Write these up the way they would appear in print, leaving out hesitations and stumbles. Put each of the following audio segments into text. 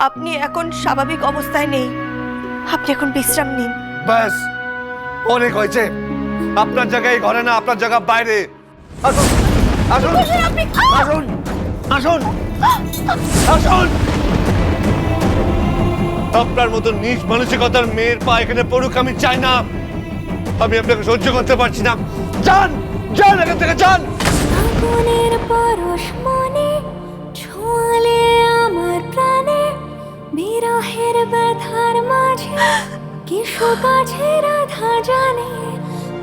আপনি এখন স্বাভাবিক অবস্থায় নেই, আপনি এখন বিশ্রাম নিন। ব্যাস, অনেক হয়েছে। আপনার জায়গায় ঘরে না, আপনার জায়গা বাইরে। আসুন আসুন আসুন আসুন আসুন। আপনার মতো নিজ মানসিকতার মেয়ের পা এখানে পড়ুক আমি চাই না। আমি আপনাকে সহ্য করতে পারছি না। যান যান, এখান থেকে যান। আগুনের পরশ মনে ছোঁয়ালে আমার প্রাণে, বিরহের ব্যথার মাঝে কি সুখ আছে রাধা জানে,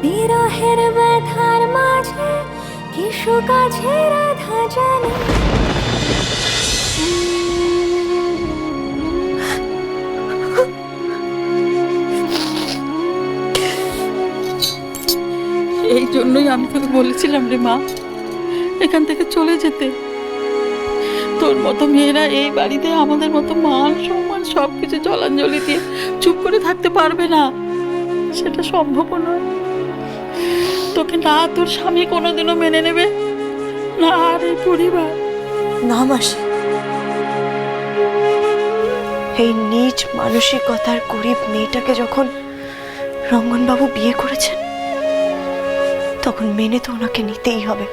বিরহের ব্যথার মাঝে কি সুখ আছে রাধা জানে। এই জন্যই আমি তোকে বলেছিলাম রে মা, এখান থেকে চলে যেতে। তোর মতো মেয়েরা এই বাড়িতে আমাদের মতো মান সম্মান সবকিছু জলাঞ্জলি দিয়ে চুপ করে থাকতে পারবে না, সেটা সম্ভব নয়। তোকে না তোর স্বামী কোনোদিনও মেনে নেবে না, আর এই পরিবার না মাসি, এই নিজ মানসিকতার গরিব মেয়েটাকে যখন রঙ্গনবাবু বিয়ে করেছেন, তখন মেনে তো ওনাকে নিতেই হবে।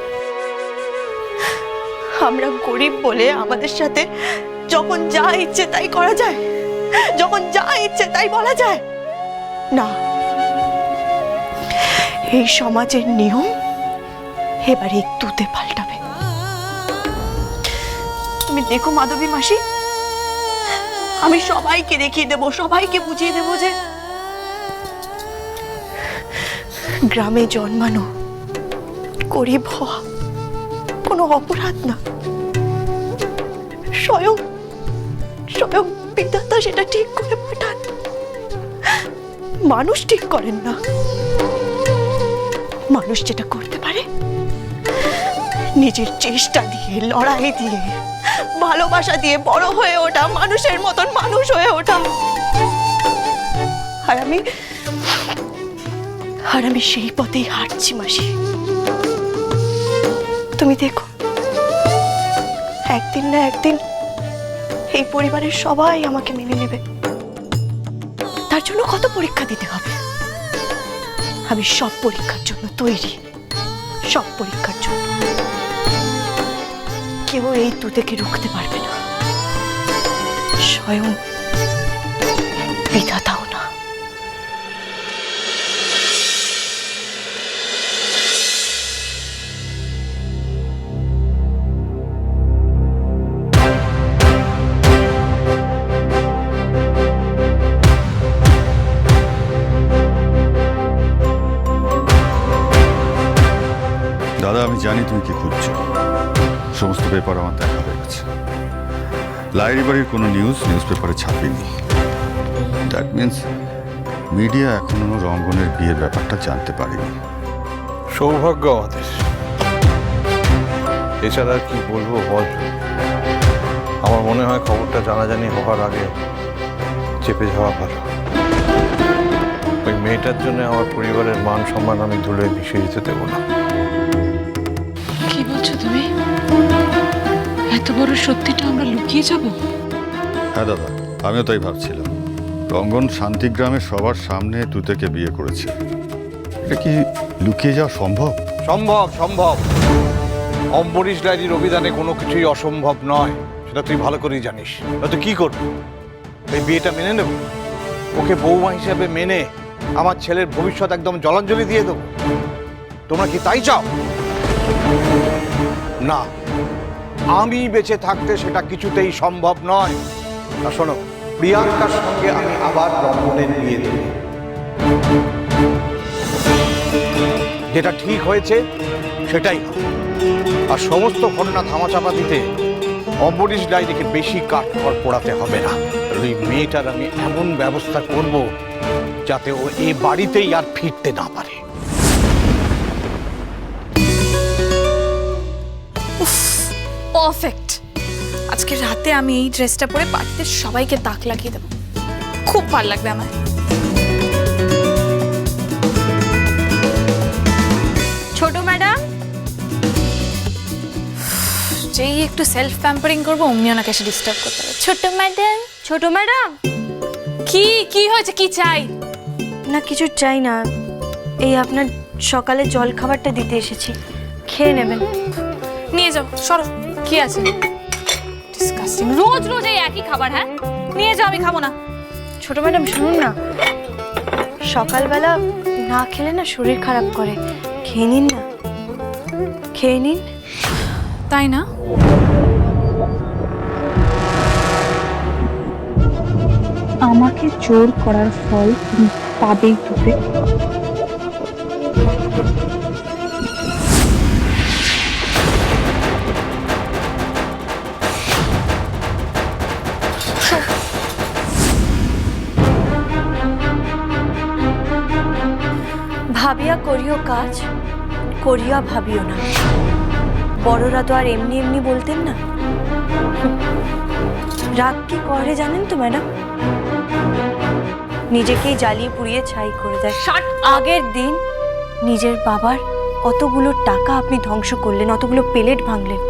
আমরা গরিব বলে আমাদের সাথে যখন যা ইচ্ছে তাই করা যায়, যখন যা ইচ্ছে তাই বলা যায় না। এই সমাজের নিয়ম এবার একটুতে পাল্টাবে। তুমি দেখো মাধবী মাসি, আমি সবাইকে দেখিয়ে দেব, সবাইকে বুঝিয়ে দেব যে গ্রামে জন্মানো, গরিব হওয়া কোনো অপরাধ না। স্বয়ং স্বয়ং বিধাতা সেটা ঠিক করে পাঠান, মানুষ ঠিক করেন না। মানুষ যেটা করতে পারে নিজের চেষ্টা দিয়ে, লড়াই দিয়ে, ভালোবাসা দিয়ে বড় হয়ে ওঠা, মানুষের মতন মানুষ হয়ে ওঠা। আর আমি সেই পথেই হাঁটছি মাসি। তুমি দেখো, একদিন না একদিন এই পরিবারের সবাই আমাকে মেনে নেবে। তার জন্য কত পরীক্ষা দিতে হবে। আমি সব পরীক্ষার জন্য তৈরি, সব পরীক্ষার জন্য। কেউ এই তুতেকে রুখতে পারবে না, স্বয়ং বিধাতাও না। দাদা, আমি জানি তুমি কি খুঁজছো। সমস্ত পেপার আমার দেখা হয়ে গেছে। লাইরি বাড়ির কোনো নিউজ পেপারে ছাপিনি। দ্যাট মিনস মিডিয়া এখনো রঙ্গনের বিয়ের ব্যাপারটা জানতে পারেনি। সৌভাগ্য আমাদের, এছাড়া আর কি বলবো বল। আমার মনে হয় খবরটা জানাজানি হওয়ার আগে চেপে যাওয়া ভালো। ওই মেয়েটার জন্য আমার পরিবারের মান সম্মান আমি ধুলোয় মিশিয়ে যেতে দেবো না। কি বলছো তুমি? এত বড় সত্যিটা আমরা লুকিয়ে যাব? হ্যাঁ দাদা, আমিও তাই ভাবছিলাম। রঙ্গন শান্তিগ্রামের সবার সামনে তুতেকে বিয়ে করেছে, এটা কি লুকিয়ে যাওয়া সম্ভব? সম্ভব, সম্ভব। অম্বরীশ ডায়েরির অভিধানে কোনো কিছুই অসম্ভব নয়, সেটা তুই ভালো করেই জানিস। তুই কি করবি? এই বিয়েটা মেনে নেব, ওকে বৌমা হিসেবে মেনে আমার ছেলের ভবিষ্যৎ একদম জলাঞ্জলি দিয়ে দেবো। তোমরা কি তাই চাও? না, আমি বেঁচে থাকতে সেটা কিছুতেই সম্ভব নয়। না শোনো, প্রিয়াঙ্কার সঙ্গে আমি আবার রঙ্গনের বিয়ে দেব। যেটা ঠিক হয়েছে সেটাই হবে। আর সমস্ত ঘটনা ধামাচাপা দিতে অম্বরীশ ডায়েরিকে বেশি কাঠখড় পোড়াতে হবে না। ওই মেয়েটার আমি এমন ব্যবস্থা করব যাতে ও এ বাড়িতেই আর ফিরতে না পারে। পারফেক্ট। আজকে রাতে আমি এই ড্রেসটা পরে পার্টিতে সবাইকে তাক লাগিয়ে দেবো, খুব ভালো লাগবে আমার। ছোট ম্যাডাম, যেই একটু সেলফ প্যাম্পারিং করবো অমনি ওনাকে এসে ডিস্টার্ব করতে হবে। ছোট ম্যাডাম, ছোট ম্যাডাম। কি কি হয়েছে, কি চাই? না কিছু চাই না, এই আপনার সকালে জল খাবারটা দিতে এসেছি, খেয়ে নেবেন। নিয়ে যাও, সরো। কি আছে? ডিসকাস্টিং, রোজ রোজ এই একই খাবার। হ্যাঁ নিয়ে যাও, আমি খাবো না। ছোট ম্যাডাম শুনুন না, সকালবেলা না খেলে না শরীর খারাপ করে, খেয়ে নিন না, খেয়ে নিন। তাই না? আমাকে জোর করার ফল তুমি পাবেই তুতে। ভাবিয়া করিও কাজ, করিয়া ভাবিও না। বড়রা তো আর এমনি এমনি বলতেন না। রাগ কি করে জানেন তো ম্যাডাম? নিজেকেই জ্বালিয়ে পুড়িয়ে ছাই করে দেয়। আগের দিন নিজের বাবার অতগুলো টাকা আপনি ধ্বংস করলেন, অতগুলো প্লেট ভাঙলেন,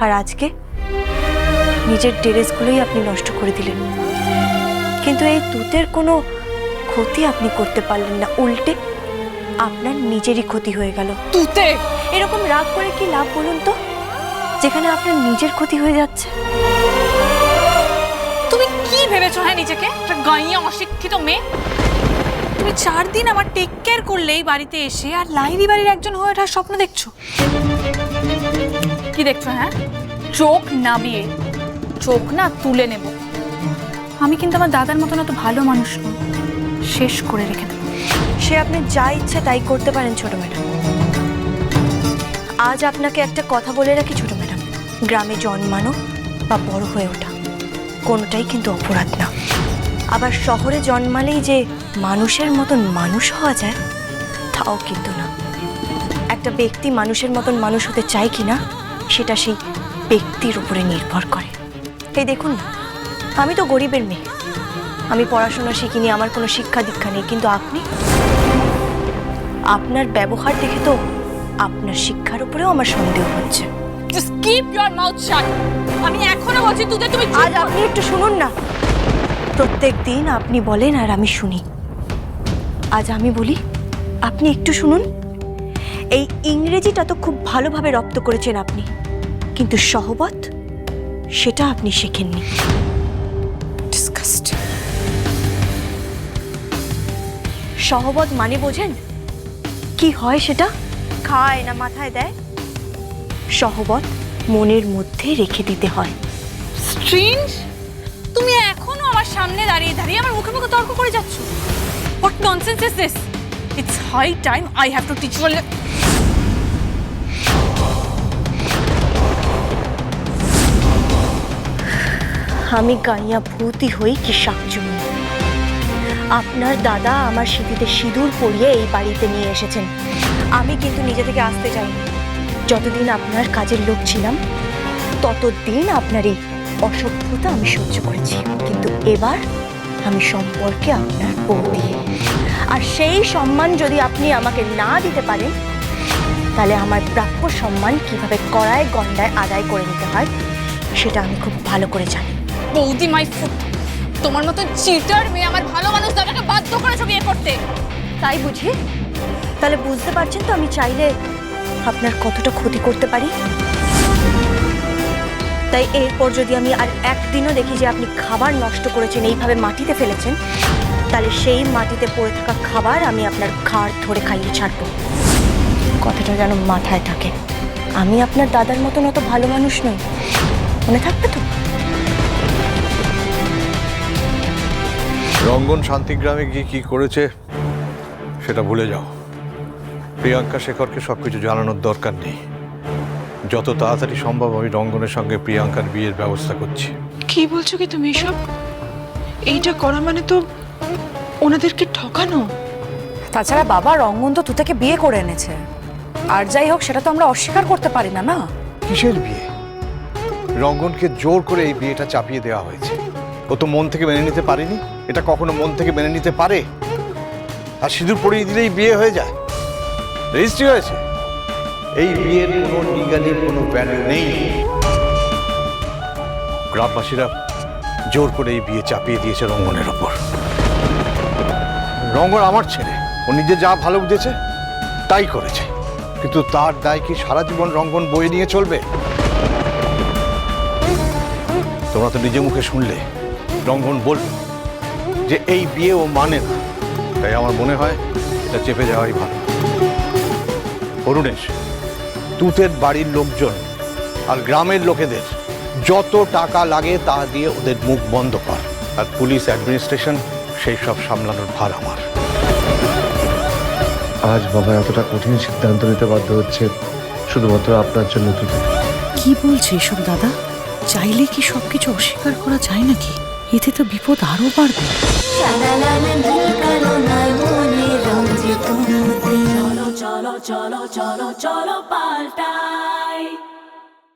আর আজকে নিজের ড্রেসগুলোই আপনি নষ্ট করে দিলেন। কিন্তু এই তুতের কোনো ক্ষতি আপনি করতে পারলেন না, উল্টে আপনার নিজেরই ক্ষতি হয়ে গেল। তুতে এরকম রাগ করে কি লাভ বলুন তো, যেখানে আপনার নিজের ক্ষতি হয়ে যাচ্ছে? তুমি কি ভেবেছো হ্যাঁ নিজেকে? একটা গাইয়া অশিক্ষিত মেয়ে। তুমি 4 দিন আমার টেক কেয়ার করলে এই বাড়িতে এসে, আর লাইরি বাড়ির একজন হয়ে ওঠার স্বপ্ন দেখছো। কি দেখছো? হ্যাঁ চোখ নামিয়ে, চোখ না তুলে নেব। আমি কিন্তু আমার দাদার মতন অত ভালো মানুষ নই, শেষ করে রেখে দেবো। সে আপনি যা ইচ্ছে তাই করতে পারেন ছোট ম্যাডাম। আজ আপনাকে একটা কথা বলে রাখি ছোট ম্যাডাম, গ্রামে জন্মানো বা বড় হয়ে ওঠা কোনোটাই কিন্তু অপরাধ না। আবার শহরে জন্মালেই যে মানুষের মতন মানুষ হওয়া যায় তাও কিন্তু না। একটা ব্যক্তি মানুষের মতন মানুষ হতে চায় কি না সেটা সেই ব্যক্তির উপরে নির্ভর করে। এই দেখুন না, আমি তো গরিবের মেয়ে, আমি পড়াশোনা শিখিনি, আমার কোনো শিক্ষা দীক্ষা নেই, কিন্তু আপনি, আপনার ব্যবহার দেখে তো আপনার শিক্ষার উপরেও আমার সন্দেহ হচ্ছে। Just keep your mouth shut. আমি এখনো বলছি তুতে, তুমি চুপ আজ আপনি একটু শুনুন না। প্রত্যেক দিন আপনি বলেন আর আমি শুনি, আজ আমি বলি আপনি একটু শুনুন। এই ইংরেজিটা তো খুব ভালোভাবে রপ্ত করেছেন আপনি, কিন্তু সহবত সেটা আপনি শেখেননি। Disgusting. সহবত মানে বোঝেন কি হয়? সেটা খায় না মাথায় দেয়। সহবত মনের মধ্যে রেখে দিতে হয়। Strange. তুমি এখনো আমার সামনে দাঁড়িয়ে দাঁড়িয়ে আমার মুখে মুখে তর্ক করে যাচ্ছ। What nonsense is this? It's high time I have to teach you a আমি গাইয়া ভূতি হই কি শাকচুন্নি। আপনার দাদা আমার স্মৃতিতে সিঁদুর পরিয়ে এই বাড়িতে নিয়ে এসেছেন। আমি কিন্তু নিজে থেকে আসতে চাইনি। যতদিন আপনার কাজের লোক ছিলাম ততদিন আপনার এই অসভ্যতা আমি সহ্য করেছি, কিন্তু এবার আমি সম্পর্কে আপনার বৌদি, আর সেই সম্মান যদি আপনি আমাকে না দিতে পারেন তাহলে আমার প্রাপ্য সম্মান কিভাবে কড়ায় গন্ডায় আদায় করে নিতে হয় সেটা আমি খুব ভালো করে জানি। বৌদি মাই ফুট। তোমার মতো চিটার মেয়ে আমার ভালো মানুষ দাদাকে বাধ্য করেছো বিয়ে করতে। তাই বুঝি? তাহলে বুঝতে পারছেন তো আমি চাইলে আপনার কতটা ক্ষতি করতে পারি। তাই এরপর যদি আমি আর একদিনও দেখি যে আপনি খাবার নষ্ট করেছেন, এইভাবে মাটিতে ফেলেছেন, তাহলে সেই মাটিতে পড়ে থাকা খাবার আমি আপনার ঘাড় ধরে খাইয়ে ছাড়বো। কথাটা যেন মাথায় থাকে। আমি আপনার দাদার মতন অত ভালো মানুষ নই, মনে থাকবে তো? রঙ্গন শান্তিগ্রামে গিয়ে কি করেছে সেটা ভুলে যাও। প্রিয়াঙ্কা শেখরকে সবকিছু জানানোর দরকার নেই। যত তাড়াতাড়ি সম্ভব আমি রঙ্গনের সঙ্গে প্রিয়াঙ্কার বিয়ের ব্যবস্থা করছি। কি বলছো কি তুমি এসব? এইটা করা মানে তো ওনাদেরকে ঠকানো। তাছাড়া বাবা রঙ্গন তো তুতাকে বিয়ে করে এনেছে, আর যাই হোক সেটা তো আমরা অস্বীকার করতে পারি না। না, কিসের বিয়ে? রঙ্গনকে জোর করে এই বিয়েটা চাপিয়ে দেওয়া হয়েছে। ও তো মন থেকে মেনে নিতে পারেনি। এটা কখনো মন থেকে মেনে নিতে পারে? আর সিঁদুর পরিয়ে দিলেই বিয়ে হয়ে যায়, রেজিস্ট্রি হয়েছে। এই বিয়ের কোনো লিগালি কোনো ভ্যালু নেই। গ্রামবাসীরা জোর করে এই বিয়ে চাপিয়ে দিয়েছে রঙ্গনের ওপর। রঙ্গন আমার ছেলে, ও নিজে যা ভালো বুঝেছে তাই করেছে, কিন্তু তার দায় কি সারা জীবন রঙ্গন বয়ে নিয়ে চলবে? তোমরা তো নিজে মুখে শুনলে রঙ্গন বলল যে এই বিয়ে ও মানে না, তাই আমার মনে হয় এটা চেপে যাওয়াই ভালো। অরুণেশ, তুতের বাড়ির লোকজন আর গ্রামের লোকেদের যত টাকা লাগে তা দিয়ে ওদের মুখ বন্ধ কর, আর পুলিশ অ্যাডমিনিস্ট্রেশন সেই সব সামলানোর ভার আমার। আজ বাবা এতটা কঠিন সিদ্ধান্ত নিতে বাধ্য হচ্ছে শুধুমাত্র আপনার জন্য। কি বলছে এসব দাদা? চাইলে কি সবকিছু অস্বীকার করা যায় নাকি? এতে তো বিপদ আরো বাড়বে। চলো চলো চলো চলো চলো পাল্টাই